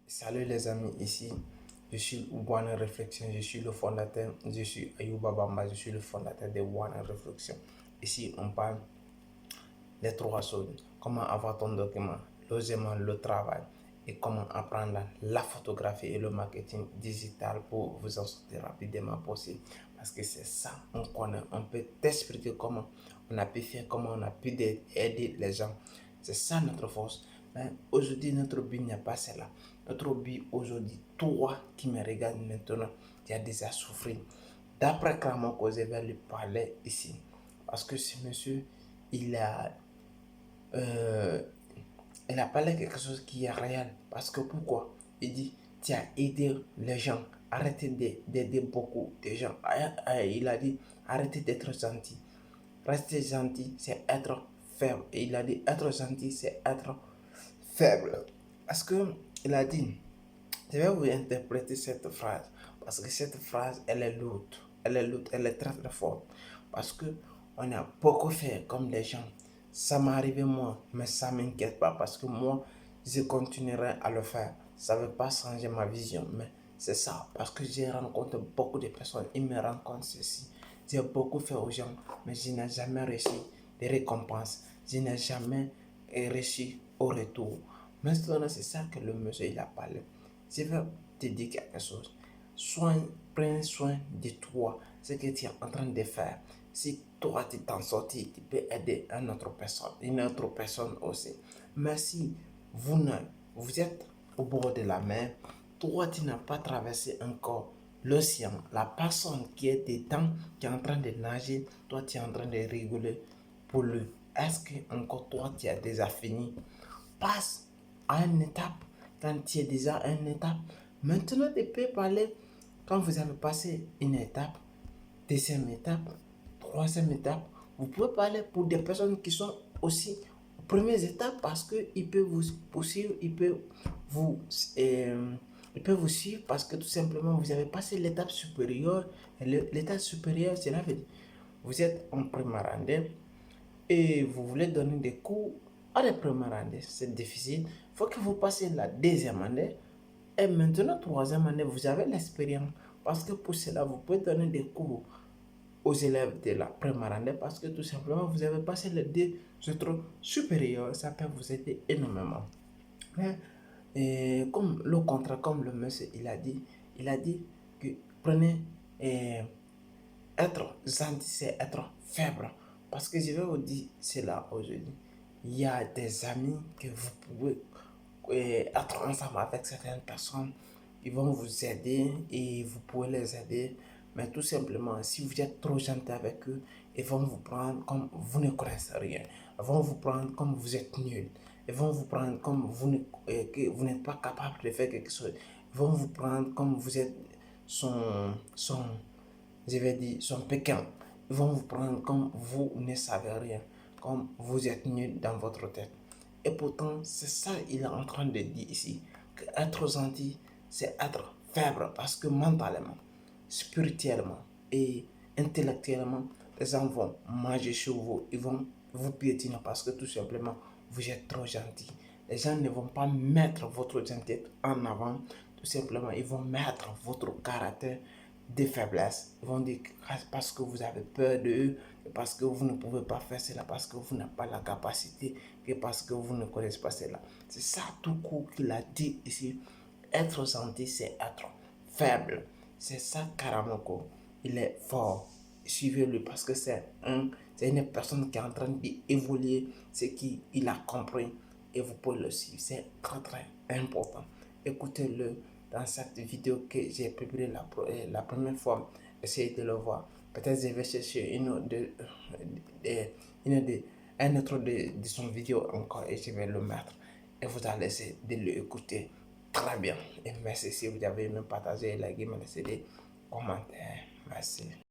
Salut les amis, ici je suis One Réflexion, je suis le fondateur, je suis Ayouba Bamba, je suis le fondateur de One Réflexion. Ici on parle des trois choses, comment avoir ton document, logement, le travail et comment apprendre la photographie et le marketing digital pour vous en sortir rapidement possible. Parce que c'est ça, on connaît, on peut t'expliquer comment on a pu faire, comment on a pu aider les gens. C'est ça notre force. Mais aujourd'hui, notre but n'est pas cela. Notre but aujourd'hui, toi qui me regardes maintenant, tu as déjà souffert. D'après Clermont, je vais lui parler ici. Parce que ce monsieur, il a, euh, il a parlé quelque chose qui est réel. Parce que pourquoi? Il dit, tu as aidé les gens. Arrêtez d'aider beaucoup de gens. Il a dit, arrêtez d'être gentil. Rester gentil, c'est être faible. Et il a dit, être gentil, c'est être faible. Parce que il a dit, je vais vous interpréter cette phrase. Parce que cette phrase, elle est lourde. Elle est lourde, elle est très très forte. Parce que on a beaucoup fait comme des gens. Ça m'est arrivé moi, mais ça ne m'inquiète pas. Parce que moi, je continuerai à le faire. Ça ne veut pas changer ma vision, mais c'est ça. Parce que j'ai rencontré beaucoup de personnes. Ils me rencontrent ceci. J'ai beaucoup fait aux gens, mais je n'ai jamais reçu de récompenses. Je n'ai jamais reçu au retour. Maintenant, c'est ça que le monsieur il a parlé. Je vais te dire quelque chose. Prends soin de toi, ce que tu es en train de faire. Si toi tu t'en sortis, tu peux aider une autre personne aussi. Mais si vous, ne, vous êtes au bord de la mer, toi tu n'as pas traversé encore l'océan, la personne qui est dedans, qui est en train de nager, toi tu es en train de rigoler pour lui. Est-ce que encore toi tu as déjà fini? Passe à une étape quand tu es déjà à une étape. Maintenant, tu peux parler quand vous avez passé une étape, deuxième étape, troisième étape. Vous pouvez parler pour des personnes qui sont aussi aux premières étapes parce qu'ils peuvent vous poursuivre, vous, euh, ils peuvent vous suivre parce que tout simplement vous avez passé l'étape supérieure. L'étape supérieure, cela veut dire vous êtes en première année et vous voulez donner des cours à la première année. C'est difficile. Il faut que vous passiez la deuxième année. Et maintenant, troisième année, vous avez l'expérience. Parce que pour cela, vous pouvez donner des cours aux élèves de la première année parce que tout simplement, vous avez passé les deux autres supérieurs. Ça peut vous aider énormément. Mais, comme le contrat, comme le monsieur il a dit que prenez être gentil, c'est être faible. Parce que je vais vous dire cela aujourd'hui. Il y a des amis que vous pouvez être ensemble avec certaines personnes. Ils vont vous aider et vous pouvez les aider. Mais tout simplement, si vous êtes trop gentil avec eux, ils vont vous prendre comme vous ne connaissez rien. Ils vont vous prendre comme vous êtes nul. Ils vont vous prendre comme que vous n'êtes pas capable de faire quelque chose. Ils vont vous prendre comme vous êtes son je vais dire, sont péquins. Ils vont vous prendre comme vous ne savez rien, comme vous êtes nul dans votre tête. Et pourtant, c'est ça qu'il est en train de dire ici, que être gentil, c'est être faible, parce que mentalement, spirituellement et intellectuellement, les gens vont manger sur vous, ils vont vous piétiner parce que tout simplement, vous êtes trop gentil. Les gens ne vont pas mettre votre gentillesse en avant, tout simplement, ils vont mettre votre caractère des faiblesses. Ils vont dire que parce que vous avez peur d'eux, parce que vous ne pouvez pas faire cela, parce que vous n'avez pas la capacité, que parce que vous ne connaissez pas cela. C'est ça tout court qu'il a dit ici. Être gentil, c'est être faible. C'est ça Karamoko. Il est fort. Suivez-le parce que c'est une personne qui est en train d'évoluer ce qu'il a compris et vous pouvez le suivre. C'est très très important. Écoutez-le dans cette vidéo que j'ai publiée la première fois. Essayez de le voir. Peut-être je vais chercher un autre de son vidéo encore et je vais le mettre. Et vous allez essayer de l'écouter très bien. Et merci si vous avez aimé partager, liker, me laisser des commentaires. Merci.